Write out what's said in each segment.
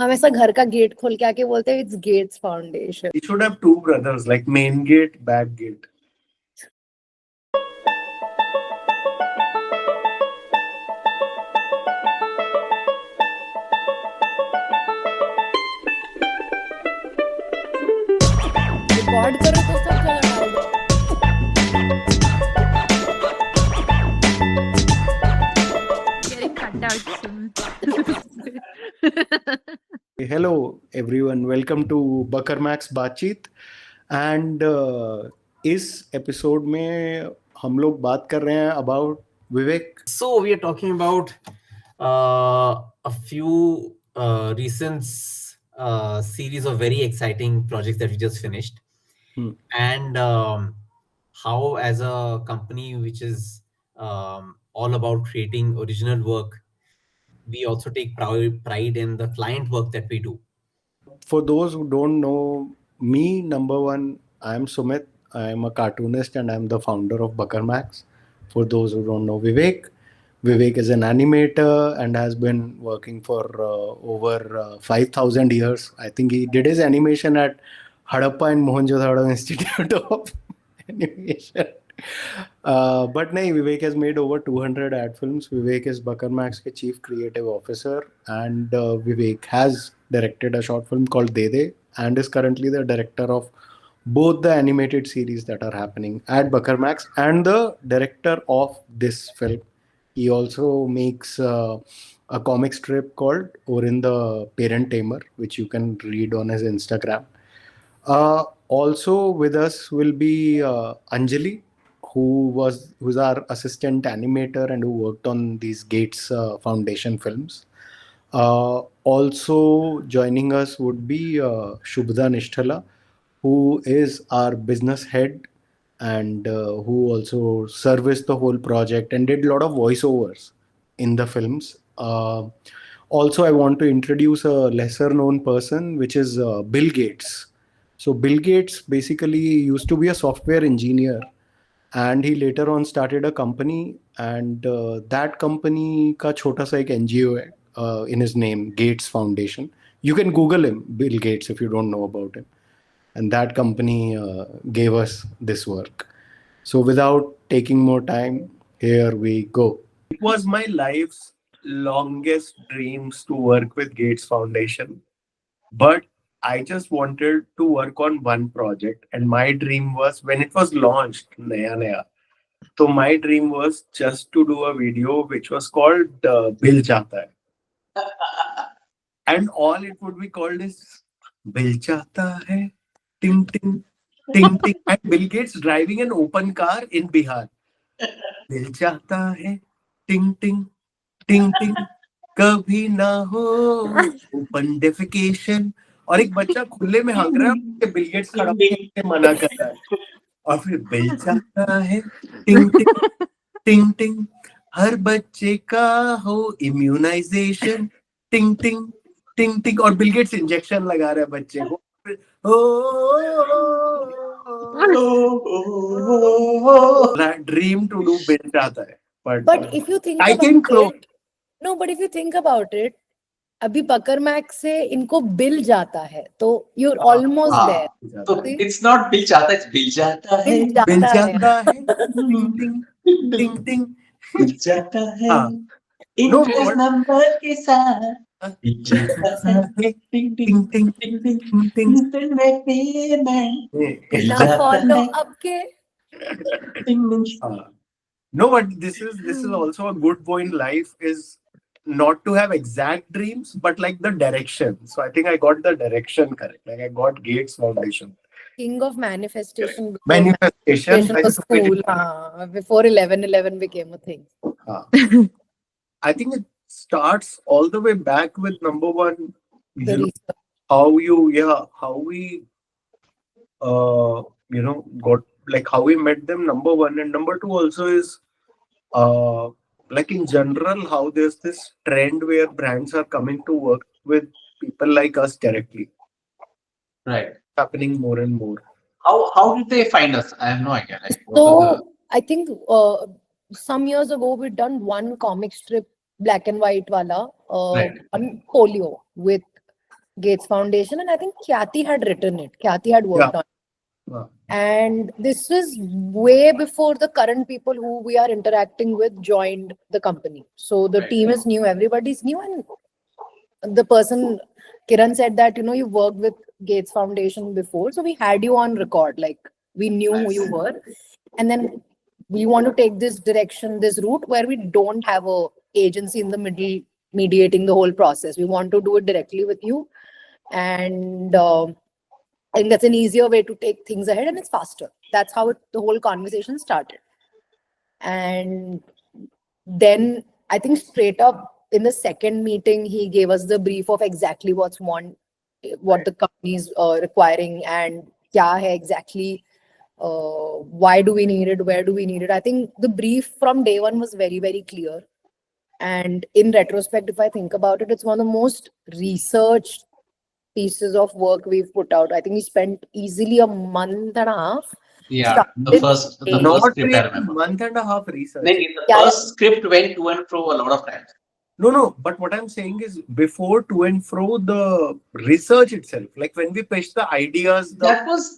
हम ऐसा घर का गेट खोल के आके बोलते हैं it's Gates foundation. You should have two brothers, like main gate, back gate. Record करो तो सब जगह डाल दो. Getting cut out soon. Hello everyone, welcome to Bakarmax Baatcheet. And इस एपिसोड में हम लोग बात कर रहे हैं about Vivek. So we are talking about a few recent series of very exciting projects that we just finished, and how as a company which is all about creating original work, we also take pride in the client work that we do. For those who don't know me, number one, I am Sumit. I am a cartoonist and I am the founder of Bakarmax. For those who don't know Vivek, Vivek is an animator and has been working for over 5,000 years. I think he did his animation at Harappa and Mohenjo-daro Institute of Animation. But nahi, Vivek has made over 200 ad films. Vivek is Bakarmax ke chief creative officer, and Vivek has directed a short film called Dede and is currently the director of both the animated series that are happening at Bakarmax and the director of this film. He also makes a comic strip called Orin the Parent Tamer, which you can read on his Instagram. Also with us will be Anjali, who's our assistant animator and who worked on these Gates Foundation films. Also joining us would be Shubhda Nishthala, who is our business head and who also serviced the whole project and did a lot of voiceovers in the films. Also, I want to introduce a lesser known person, which is Bill Gates. So Bill Gates basically used to be a software engineer, and he later on started a company, and that company ka chota sa ek NGO hai in his name, Gates Foundation. You can Google him, Bill Gates, if you don't know about him. And that company gave us this work. So without taking more time, here we go. It was my life's longest dreams to work with Gates Foundation. But I just wanted to work on one project. And my dream was, when it was launched, Naya Naya. So my dream was just to do a video which was called Bil Chahta Hai. And all it would be called is Bil Chahta Hai. Ting, ting, ting, ting. And Bill Gates driving an open car in Bihar. Dil chahta hai, ting, ting, ting, ting. कभी ना हो open defecation. और एक बच्चा खुले में हंग रहा है, बिल गेट्स खड़ा होकर मना कर रहा है. और फिर बिल चाहता है टिंग टिंग टिंग टिंग, हर बच्चे का हो इम्यूनाइजेशन. टिंग टिंग टिंग टिंग. और बिल गेट्स इंजेक्शन लगा रहा है बच्चे को. Dream to do Bill Chahta Hai. But if you think I about can close. it, no, but if you think about it, अभी बकरमैक्स से इनको बिल जाता है, तो you're almost there. So it's not bill चाहता, it's बिल जाता है. Bill जाता है. Ting ting ting ting. Bill जाता है. इंटरेस्ट नंबर के साथ. बिल जाता है. टिंग टिंग टिंग टिंग टिंग टिंग. इंस्टेंट में पेमेंट. बिल जाता है. अब के टिंग टिंग. No, but this is also a good point. Life is not to have exact dreams, but like the direction. So I think I got the direction correct. Like I got Gates Foundation. King of manifestation. Manifestation was cool. Before 11/11 became a thing. I think it starts all the way back with number one. The research. How we got, like how we met them, number one, and number two also is like in general how there's this trend where brands are coming to work with people like us directly. Right. Happening more and more. How did they find us? I have no idea. Like, so I think some years ago we'd done one comic strip, black and white wala, Right. on polio with Gates Foundation, and I think Khyati had written it. Khyati had worked Yeah. on it. Wow. And this was way before the current people who we are interacting with joined the company. So the team is new, everybody's new, and the person Kiran said that, you know, you worked with Gates Foundation before, so we had you on record, like we knew who you were, and then we want to take this direction, this route where we don't have a agency in the middle mediating the whole process. We want to do it directly with you, and I think that's an easier way to take things ahead, and it's faster. That's how the whole conversation started. And then I think straight up in the second meeting, he gave us the brief of exactly what the company is requiring, and kya hai exactly, why do we need it, where do we need it. I think the brief from day one was very, very clear. And in retrospect, if I think about it, it's one of the most researched pieces of work we've put out. I think we spent easily a month and a half. Yeah, the first Not script I really remember. month and a half research. Then the Yeah, first script went to and fro a lot of times. No, but what I'm saying is before to and fro, the research itself, like when we pitched the ideas, That was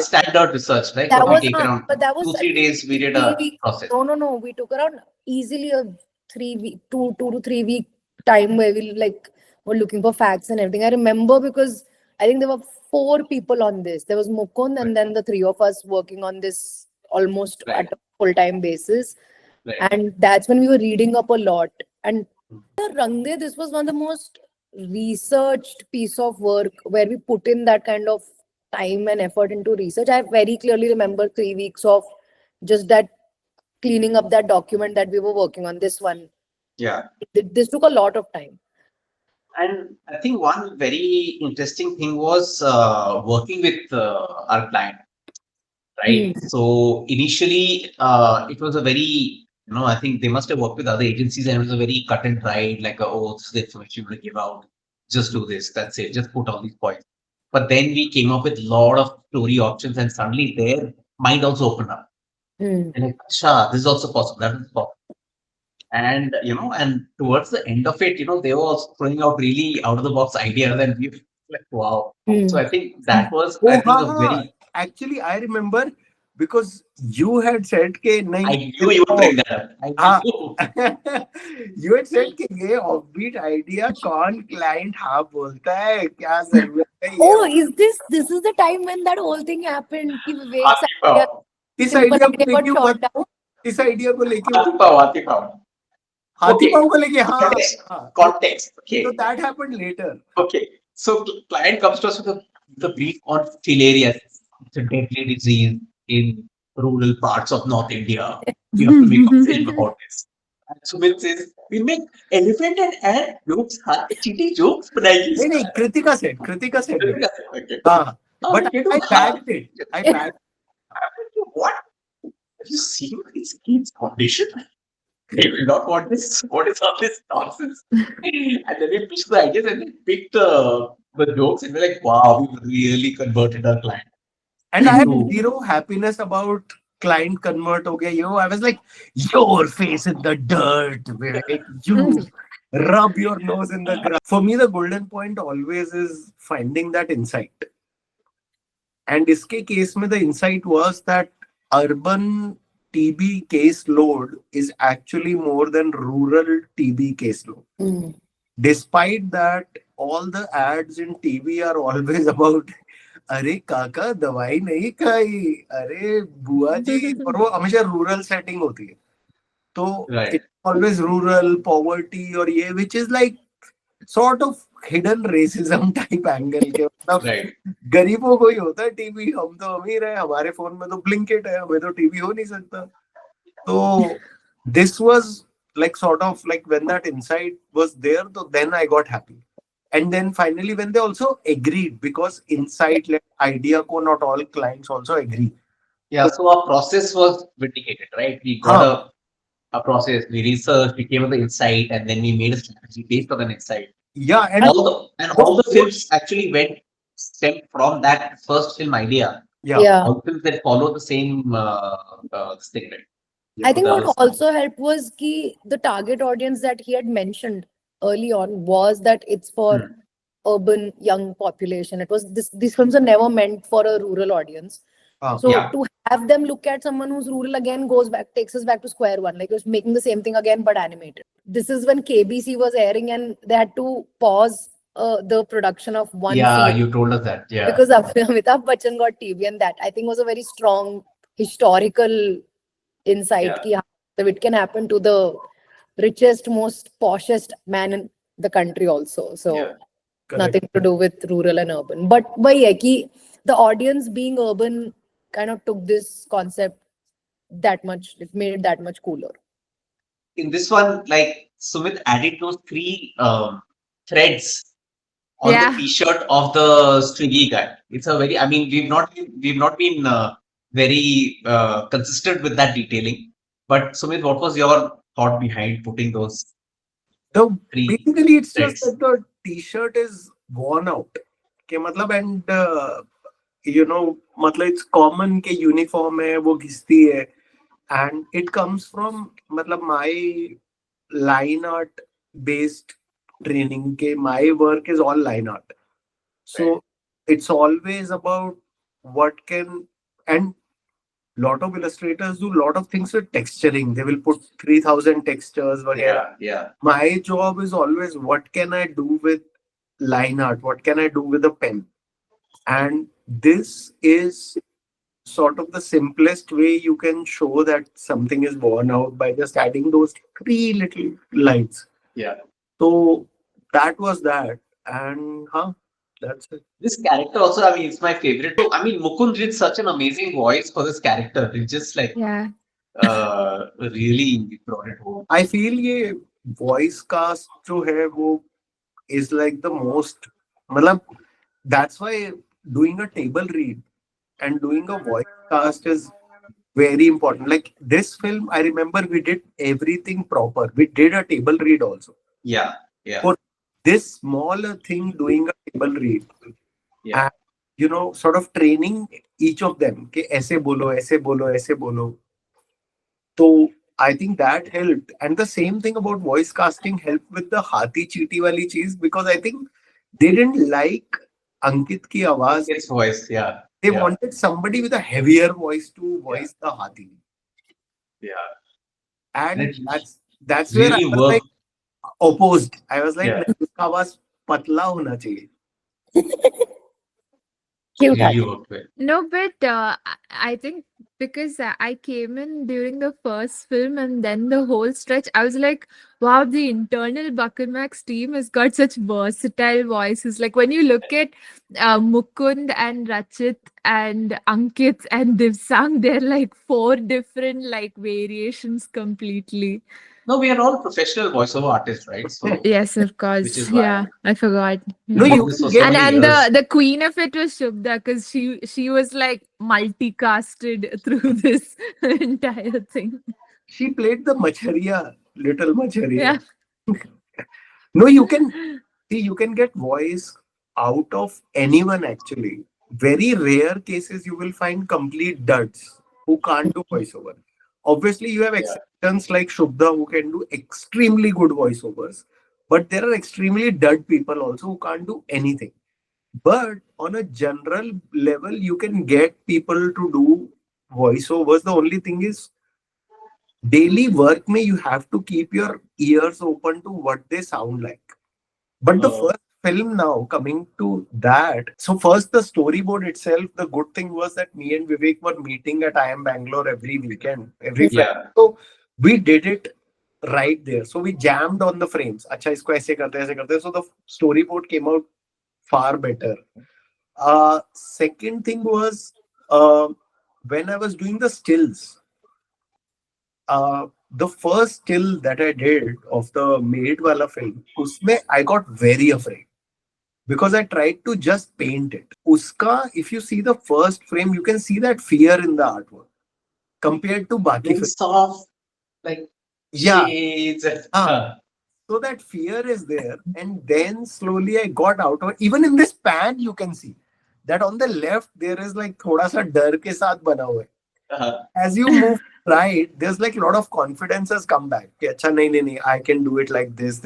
standard research, right? That What we was take hard, around but that was 2-3 days. We did 3 a week. process. No. We took around easily a 2 to 3 week time where we like were looking for facts and everything. I remember because I think there were 4 people on this. There was Mukund and then the 3 of us working on this almost Right. at a full-time basis. Right. And that's when we were reading up a lot. And Rangde, this was one of the most researched piece of work where we put in that kind of time and effort into research. I very clearly remember 3 weeks of just that cleaning up that document that we were working on. This one, Yeah. this took a lot of time. And I think one very interesting thing was working with our client, right? So initially, it was a very, I think they must have worked with other agencies and it was a very cut and dried, like, oh, this is the information we're going to give out. Just do this. That's it. Just put all these points. But then we came up with a lot of story options and suddenly their mind also opened up. And like, this is also possible. That is possible. And, and towards the end of it, they were also throwing out really out of the box ideas and we were like, wow. So I think that was, I think, a very... Actually, I remember because you had said ke nahi, I knew you would bring that up. You had said कि ये offbeat idea कौन client हाँ बोलता है क्या जरूरत है ये Oh, this is the time when that whole thing happened? कि Vivek's idea, इस simple idea idea got shot down. इस idea को लेके हाथी पाव हाथी पाव को लेके हाँ context. Okay. So that happened later. Okay. So client comes to us with the brief on filarias. It's a deadly disease in rural parts of North India. We have to make a film about this. And Sumit says, we make elephant and ant jokes, cheating jokes, नहीं Kritika said Okay. but I backed it. What? Have you seen these kids' condition? They will not want this. What is all this nonsense? And then we pitched the ideas and then picked the jokes and we're like, wow, we really converted our client. And I had zero happiness about client convert. Okay, I was like, your face in the dirt, Vivek. You rub your nose in the grass. For me, the golden point always is finding that insight. And iske case mein the insight was that urban TB case load is actually more than rural TB case load. Despite that, all the ads in TV are always about अरे काका दवाई नहीं खाई अरे बुआ जी और वो हमेशा रूरल सेटिंग होती है तो it's always rural poverty और ये which is like sort of hidden racism type angle के मतलब गरीबों को ही होता है टीवी हम तो अमीर है हमारे फोन में तो ब्लिंकिट है हमें तो टीवी हो नहीं सकता तो this was like sort of like when that insight was there so then I got happy. And then finally, when they also agreed, because insight-led idea ko not all clients also agree. Yeah, so our process was vindicated, right? We got a process, we researched, we came with the insight, and then we made a strategy based on an insight. Yeah, and all the films actually stemmed from that first film idea. Yeah. All films that follow the same thing, right? I think what also helped was the target audience that he had mentioned early on was that it's for urban young population. It was these films are never meant for a rural audience. So Yeah. to have them look at someone who's rural again takes us back to square one. Like it was making the same thing again but animated. This is when KBC was airing and they had to pause the production of one Yeah, scene you told us that. Yeah. because Amitabh Bachchan got TB, and that I think was a very strong historical insight. Yeah. That it can happen to the richest, most poshest man in the country also. So Yeah. nothing to do with rural and urban. But yeah, the audience being urban kind of took this concept that much. It made it that much cooler. In this one, like Sumit added those three threads on Yeah. the T-shirt of the stringy guy. It's a very. I mean, we've not been very consistent with that detailing. But Sumit, what was your thought behind putting those three Basically, it's threads? just that the T-shirt is worn out. Okay, matlab, and matlab it's common के uniform है वो घिसती है, and it comes from matlab my line art based training. के my work is all line art, so it's always about what can, and lot of illustrators do lot of things with texturing. They will put 3000 textures वगैरह. Yeah. My job is always what can I do with line art, what can I do with a pen, and this is sort of the simplest way you can show that something is worn out by just adding those three little lines. Yeah. So that was that, and that's it. This character also, I mean, it's my favorite. So, I mean, Mukund did such an amazing voice for this character. It's just like Yeah. really brought it home. I feel ये voice cast जो है वो is like the most, मतलब that's why doing a table read and doing a voice cast is very important. Like this film, I remember we did everything proper. We did a table read also. Yeah. Yeah. For this smaller thing, doing a table read, Yeah. and sort of training each of them कि ऐसे बोलो, ऐसे बोलो, ऐसे बोलो. So I think that helped, and the same thing about voice casting helped with the haathi cheeti wali cheese, because I think they didn't like Ankit ki आवाज. Its voice. Yeah. They Yeah. wanted somebody with a heavier voice to voice the haathi, Yeah. and And it that's where I really was worked. like opposed. I was like, Yeah. नहीं, उसका आवाज पतला होना चाहिए. Cute. Really worked well. No, but I think because I came in during the first film and then the whole stretch, I was like, wow, the internal Bakarmax team has got such versatile voices. Like when you look at Mukund and Rachit and Ankit and Divsang, they're like 4 different like variations completely. No, we are all professional voiceover artists, right? So Yes, of which course. is why. Yeah, I forgot. No, Yeah. you This can was get so many And years. the queen of it was Shubda because she was like multicasted through this entire thing. she played the Machariya, little Machariya. Yeah. No, you can get voice out of anyone actually. Very rare cases you will find complete duds who can't do voiceover. Obviously, you have exceptions like Shubda who can do extremely good voiceovers, but there are extremely dud people also who can't do anything. But on a general level, you can get people to do voiceovers. The only thing is, daily work may you have to keep your ears open to what they sound like. But the first film now coming to that, so first the storyboard itself, the good thing was that me and Vivek were meeting at I Am Bangalore every weekend, every Friday. Yeah. So we did it right there. So we jammed on the frames. अच्छा इसको ऐसे करते हैं, ऐसे करते हैं. So the storyboard came out far better. Second thing was when I was doing the stills. The first still that I did of the Maid Wala film, usme I got very afraid because I tried to just paint it. Uska, if you see the first frame, you can see that fear in the artwork compared to Baki Very film. soft, like Yeah. shades. So that fear is there, and then slowly I got out of it. Even in this pan, you can see that on the left there is like thoda sa dar ke saath bana hua hai. As you move right, there's like a lot of confidence has come back. कि अच्छा नहीं, I can do it like this.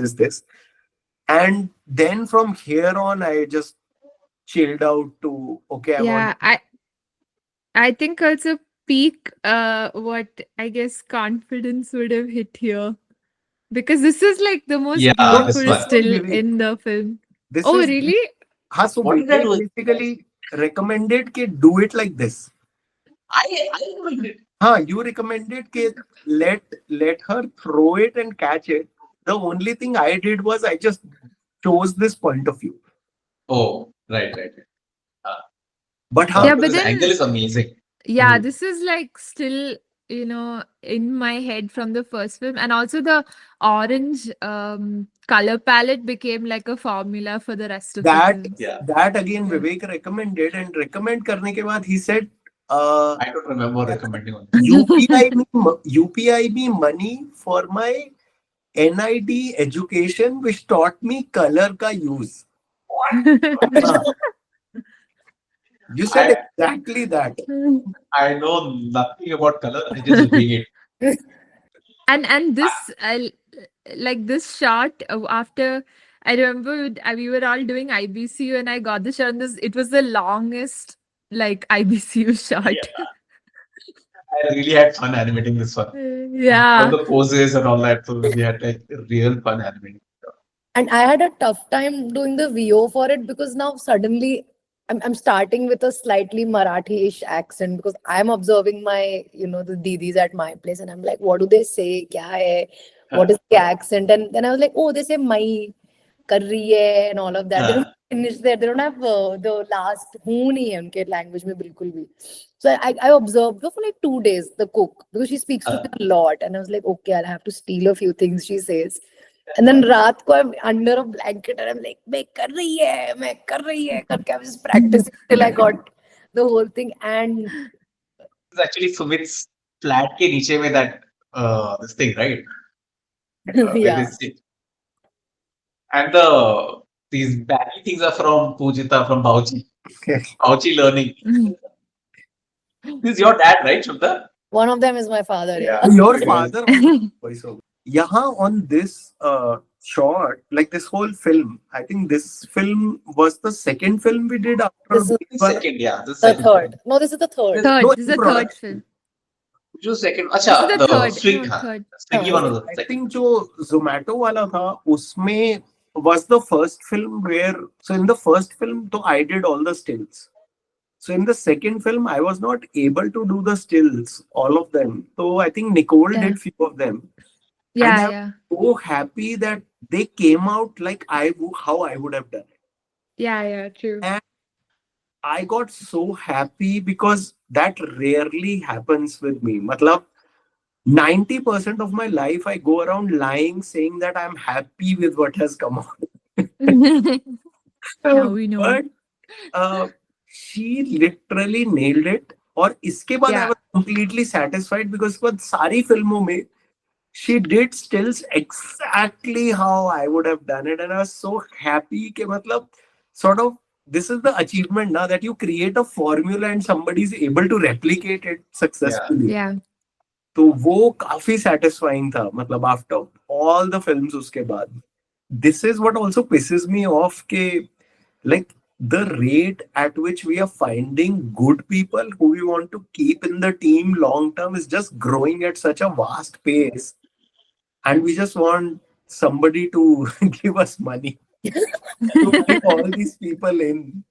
And then from here on, I just chilled out to, okay, I want. Yeah, I think also peak what I guess confidence would have hit here. Because this is like the most Yeah, beautiful this one. still Vivek. in the film. This Oh, is really? so What did I do? basically recommended कि do it like this. I recommended. You recommended कि let her throw it and catch it. The only thing I did was I just chose this point of view. Oh, right. But Yeah, but this then angle is amazing. yeah, Mm. this is like still, in my head from the first film. And also the orange color palette became like a formula for the rest of the that films. Yeah. that again Yeah. Vivek recommended, and recommend करने के बाद he said I don't remember recommending on this. UPI me money for my NID education which taught me color ka use. You said exactly that. I know nothing about color. I just wing it. And this like this shot after I remember we were all doing IBCU and I got the shot and it was the longest like IBCU shot. I really had fun animating this one. All Yeah. the poses and all that. So we had like real fun animating. And I had a tough time doing the VO for it because now suddenly I'm starting with a slightly Marathi-ish accent because I'm observing my, the didis at my place and I'm like, what do they say? Kya hai? What is the accent? And then I was like, oh, they say mai, kar rahi hai, and all of that. They don't finish there. They don't have the last who nahi hai unke language mein bilkul bhi. So I observed her for like 2 days, the cook, because she speaks to me a lot. And I was like, okay, I'll have to steal a few things she says. And then रात को I'm under a blanket and I'm like, मैं कर रही है करके I was just practicing till I got the whole thing. And It's actually Sumit's flat ke niche mein that this thing, right? yeah, And these baggy things are from Pujita, from Bauchi. Bauchi learning. This is your dad, right, Shubda? one of them is my father. Yeah. Your father voiceover. Yahan on this shot, like this whole film, I think this film was the second film we did after This is Second, yeah. This is the second. third. No, this is the third. Third. No, This is the third production. film. Which was second? This Acha, is the third. Swig, No, third. Swiggy one was the I second. think जो Zomato वाला था उसमें was the first film where, so in the first film तो I did all the stills. So in the second film I was not able to do the stills, all of them. So I think Nicole Yeah. did few of them. Yeah, I'm yeah. so happy that they came out like how I would have done it. Yeah, true. And I got so happy because that rarely happens with me. Matlab, 90% of my life I go around lying saying that I'm happy with what has come out. Now we know. But she literally nailed it. और इसके बाद I Yeah. was completely satisfied because for सारी फिल्मों में she did stills exactly how I would have done it, and I was so happy कि मतलब sort of this is the achievement now that you create a formula and somebody is able to replicate it successfully. Yeah. तो वो काफी satisfying था मतलब after all the films उसके बाद. This is what also pisses me off के like the rate at which we are finding good people who we want to keep in the team long term is just growing at such a vast pace, and we just want somebody to give us money to keep all these people in.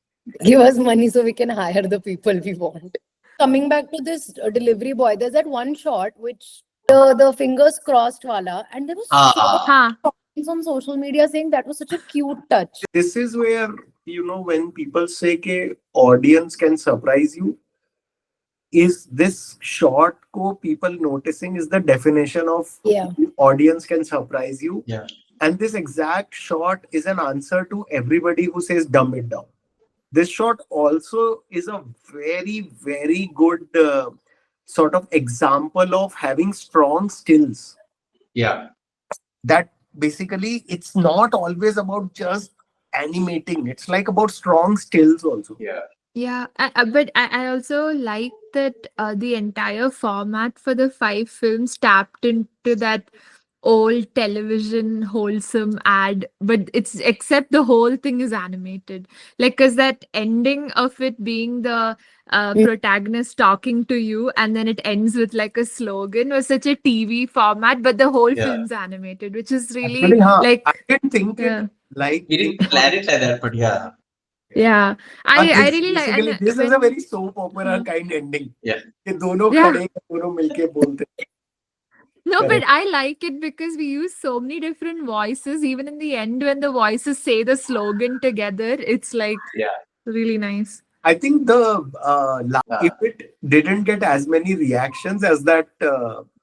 Give us money so we can hire the people we want. Coming back to this delivery boy, there's that one shot which the fingers crossed wala, and there was so Huh. comments on social media saying that was such a cute touch. This is where, when people say ke audience can surprise you, is this shot ko people noticing is the definition of Yeah. audience can surprise you. Yeah. And this exact shot is an answer to everybody who says dumb it down. This shot also is a very, very good sort of example of having strong stills. Yeah. That basically it's not always about just animating. It's like about strong stills also. Yeah. Yeah, but I also like that the entire format for the 5 films tapped into that old television wholesome ad, but it's except the whole thing is animated. Like, cause that ending of it being the protagonist talking to you, and then it ends with like a slogan, was such a TV format, but the whole film's animated, which is really Actually, I like, didn't think yeah. it like We didn't plan it like that, but yeah. Yeah, I this, really like, basically and this is a when very soap opera kind ending. Yeah. कि दोनों Yeah. खड़े हैं, दोनों मिलके बोलते हैं. no, but Correct. I like it because we use so many different voices. Even in the end, when the voices say the slogan together, it's like really nice. I think if it didn't get as many reactions as that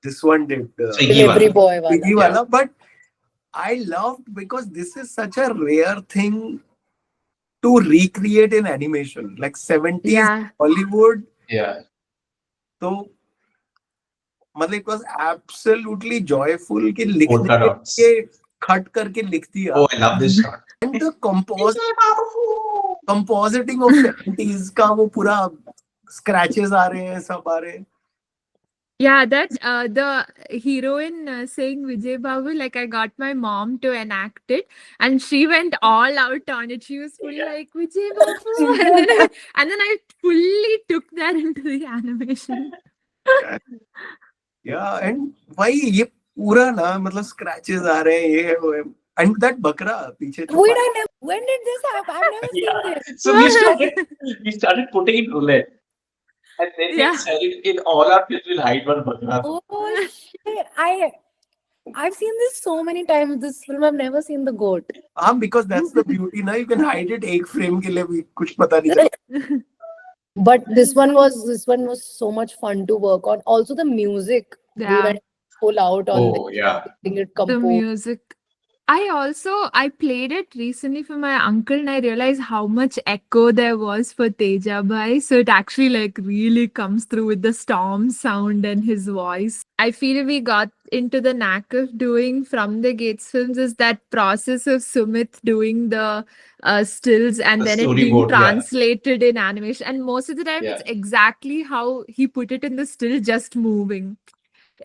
this one did, Delivery boy wala. Swiggy wala, but I loved because this is such a rare thing to recreate in animation, like 70s Yeah. Hollywood. Yeah. So, मतलब it was absolutely joyful कि लिखने Polka के dots. लिए खट करके लिख दिया. Oh, I love this shot. And the compositing of 70s का वो पूरा scratches आ रहे हैं, सब आ रहे हैं. Yeah, that the heroine saying Vijay Babu, like I got my mom to enact it, and she went all out on it. She was fully like Vijay Babu, and then I fully took that into the animation. Yeah, and why ये पूरा ना मतलब scratches आ रहे हैं, ये है वो है. And that बकरा पीछे छुपा. When did this happen? I've never seen this. So we started putting in roulette. And then we decided in all our films we'll hide one bakra. Oh shit! I've seen this so many times. This film, I've never seen the goat. Because that's the beauty ना. You can hide it एक frame के लिए भी कुछ पता नहीं चलता. But this one was so much fun to work on. Also, the music. We Yeah. went full out on Oh, this, yeah. getting it The composed. music. I played it recently for my uncle, and I realized how much echo there was for Teja Bhai. So it actually like really comes through with the storm sound and his voice. I feel we got into the knack of doing from the Gates films is that process of Sumit doing the stills and The then it being storyboard, yeah. translated in animation. And most of the time, Yeah. it's exactly how he put it in the still, just moving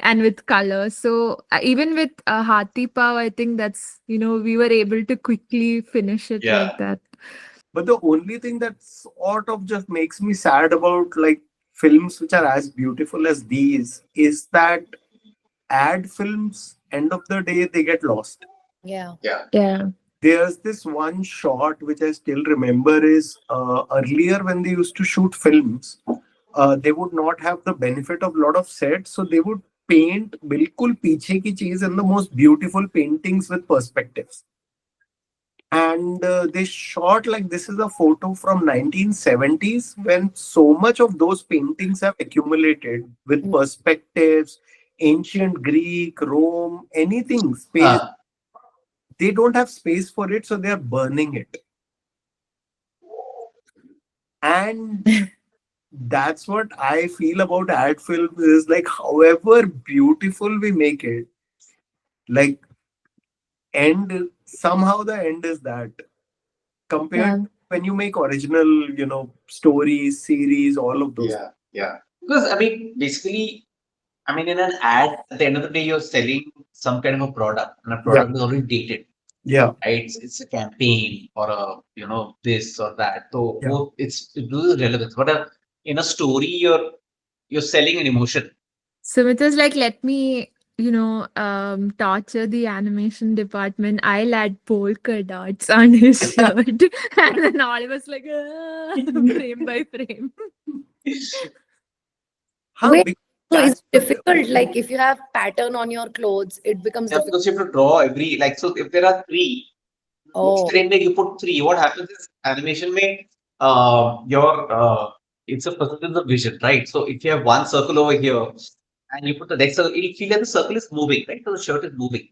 and with color. So even with Haathi Pav, I think that's, we were able to quickly finish it Yeah. like that. But the only thing that sort of just makes me sad about like films which are as beautiful as these is that ad films, end of the day, they get lost. Yeah. Yeah. There's this one shot which I still remember is earlier when they used to shoot films, they would not have the benefit of a lot of sets, so they would paint बिल्कुल पीछे की चीज in the most beautiful paintings with perspectives. And they shot like this is a photo from 1970s when so much of those paintings have accumulated with perspectives, ancient Greek, Rome, anything, space. They don't have space for it, so they are burning it. And that's what I feel about ad films is like however beautiful we make it, like somehow the end is that compared to when you make original, stories, series, all of those. Yeah. Because basically, in an ad, at the end of the day, you're selling some kind of a product, and a product is already dated. Yeah. Right? It's a campaign or a this or that. So it loses relevance. But in a story, you're selling an emotion. So it was like, let me, torture the animation department. I'll add polka dots on his shirt. And then all of us like, frame by frame. Wait, so it's difficult. Like if you have pattern on your clothes, it becomes difficult. Because you have to draw so if there are three, you put three. What happens is animation it's a percentage of vision, right? So if you have one circle over here and you put the next circle, it'll feel like the circle is moving, right? So the shirt is moving.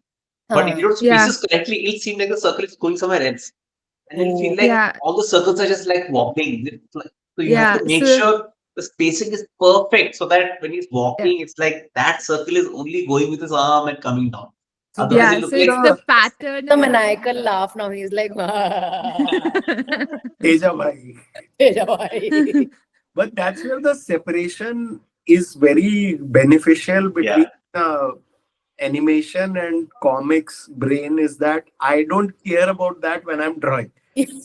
But if you don't space this correctly, it'll seem like the circle is going somewhere else. And it'll feel like all the circles are just like wobbling. So you have to make sure the spacing is perfect so that when he's walking, it's like that circle is only going with his arm and coming down. Otherwise so it's the pattern. The maniacal laugh now. He's like, Teja Bhai. But that's where the separation is very beneficial between animation and comics brain is that I don't care about that when I'm drawing.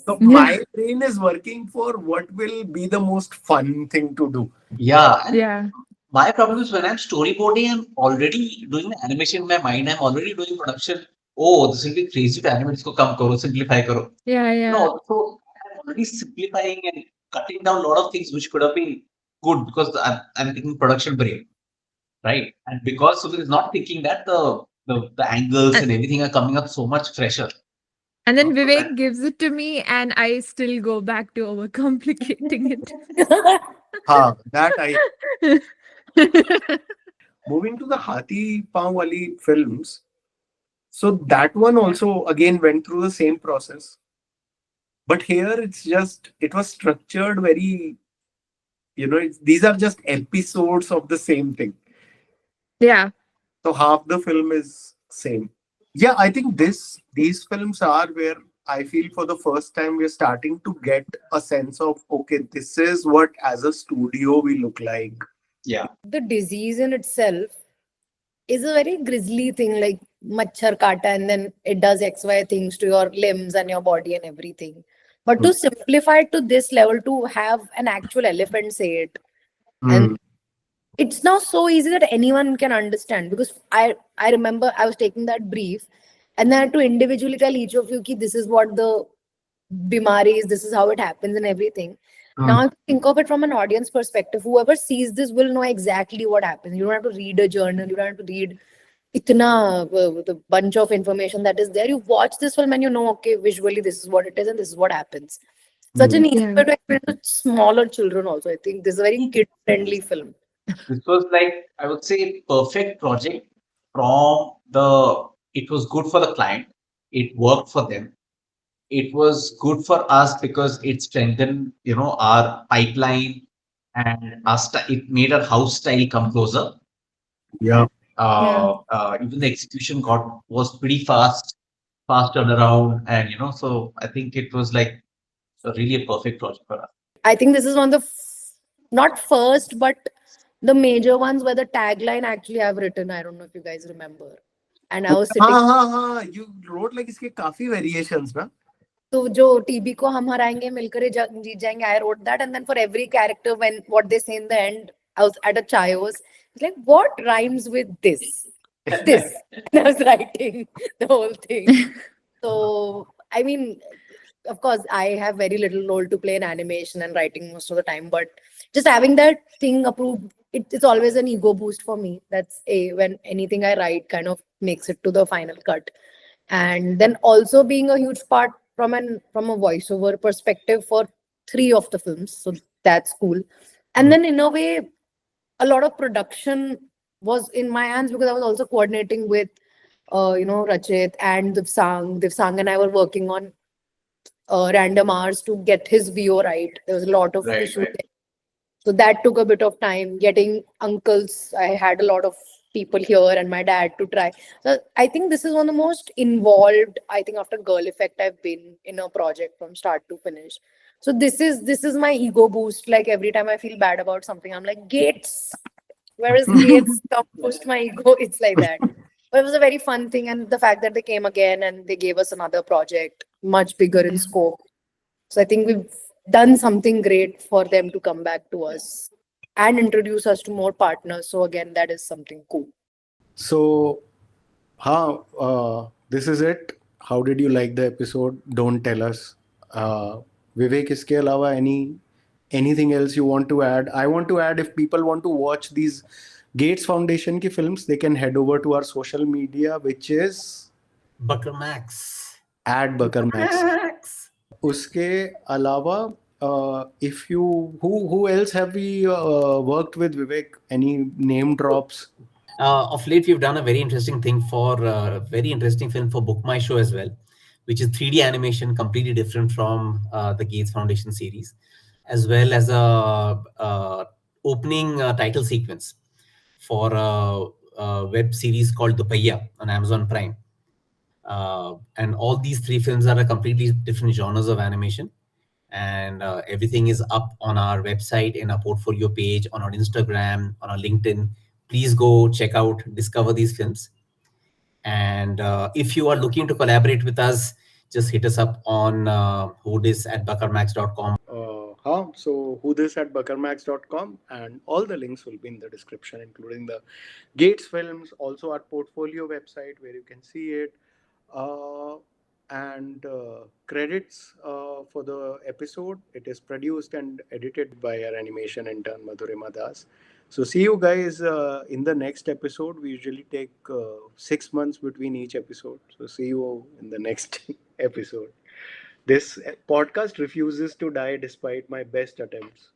So my brain is working for what will be the most fun thing to do. Yeah. And Yeah. my problem is when I'm storyboarding, I'm already doing the animation in my mind. I'm already doing production. Oh, this will be crazy to animate. Isko kam karo, simplify karo. Yeah. No, so I'm already simplifying and cutting down a lot of things which could have been good because I'm thinking production brain, right? And because Sudhir is not thinking that, the angles and everything are coming up so much fresher. And then So Vivek gives it to me, and I still go back to overcomplicating it. That I moving to the Haathi Pav Wali films. So that one also again went through the same process. But here it was structured very, these are just episodes of the same thing. Yeah. So half the film is same. Yeah, I think these films are where I feel for the first time we're starting to get a sense of, okay, this is what as a studio we look like. yeah. The disease in itself is a very grisly thing, like macchar kata, and then it does XY things to your limbs and your body and everything. But to simplify it to this level, to have an actual elephant say it, and it's now so easy that anyone can understand, because I remember I was taking that brief and then I had to individually tell each of you ki this is what the bimari is, this is how it happens and everything. Now if you think of it from an audience perspective, whoever sees this will know exactly what happens. You don't have to read a journal, you don't have to read the bunch of information that is there. You watch this film and you know, okay, visually this is what it is and this is what happens. Such an easy way to explain to smaller children also. I think this is a very kid-friendly film. This was like, I would say, perfect project it was good for the client. It worked for them. It was good for us because it strengthened, our pipeline and it made our house style come closer. Yeah. Even the execution was pretty fast turnaround, and so I think it was like really a perfect project for us. I think this is one of the not first, but the major ones where the tagline actually I've written. I don't know if you guys remember. And I was sitting. You wrote like इसके काफी variations, ना? तो जो TB को हम हराएंगे मिलकर जीत जाएंगे. I wrote that, and then for every character, when what they say in the end, I was at a chayos. It's like, what rhymes with this? This. And I was writing the whole thing. So I mean, of course, I have very little role to play in animation and writing most of the time, but just having that thing approved, it's always an ego boost for me. That's when anything I write kind of makes it to the final cut. And then also being a huge part from a voiceover perspective for 3 of the films, so that's cool. And then in a way, a lot of production was in my hands because I was also coordinating with Rachit and Divsang and I were working on random hours to get his VO right. There was a lot of issues. So that took a bit of time. Getting uncles, I had a lot of people here and my dad to try. So I think this is one of the most involved, I think after Girl Effect, I've been in a project from start to finish. So this is my ego boost. Like every time I feel bad about something, I'm like, Gates, where is Gates? Stop, pushed my ego. It's like that. But it was a very fun thing. And the fact that they came again and they gave us another project, much bigger in scope. So I think we've done something great for them to come back to us and introduce us to more partners. So again, that is something cool. So, this is it. How did you like the episode? Don't tell us. Vivek, iske alawa anything else you want to add? I want to add, if people want to watch these Gates Foundation ki films, they can head over to our social media, which is Bakarmax. @Bakarmax. Uske alawa, if you who else have we worked with, Vivek? Any name drops? Of late, we've done a very interesting thing for very interesting film for Book My Show as well, which is 3D animation, completely different from the Gates Foundation series, as well as a opening title sequence for a web series called Dupaiya on Amazon Prime. And all these 3 films are a completely different genres of animation. And everything is up on our website, in our portfolio page, on our Instagram, on our LinkedIn. Please go check out, discover these films. And if you are looking to collaborate with us, just hit us up on whodis@bakarmax.com. So whodis@bakarmax.com, and all the links will be in the description, including the Gates Films, also our portfolio website where you can see it, and credits for the episode. It is produced and edited by our animation intern Madhurima Das. So see you guys in the next episode. We usually take 6 months between each episode. So see you in the next episode. This podcast refuses to die despite my best attempts.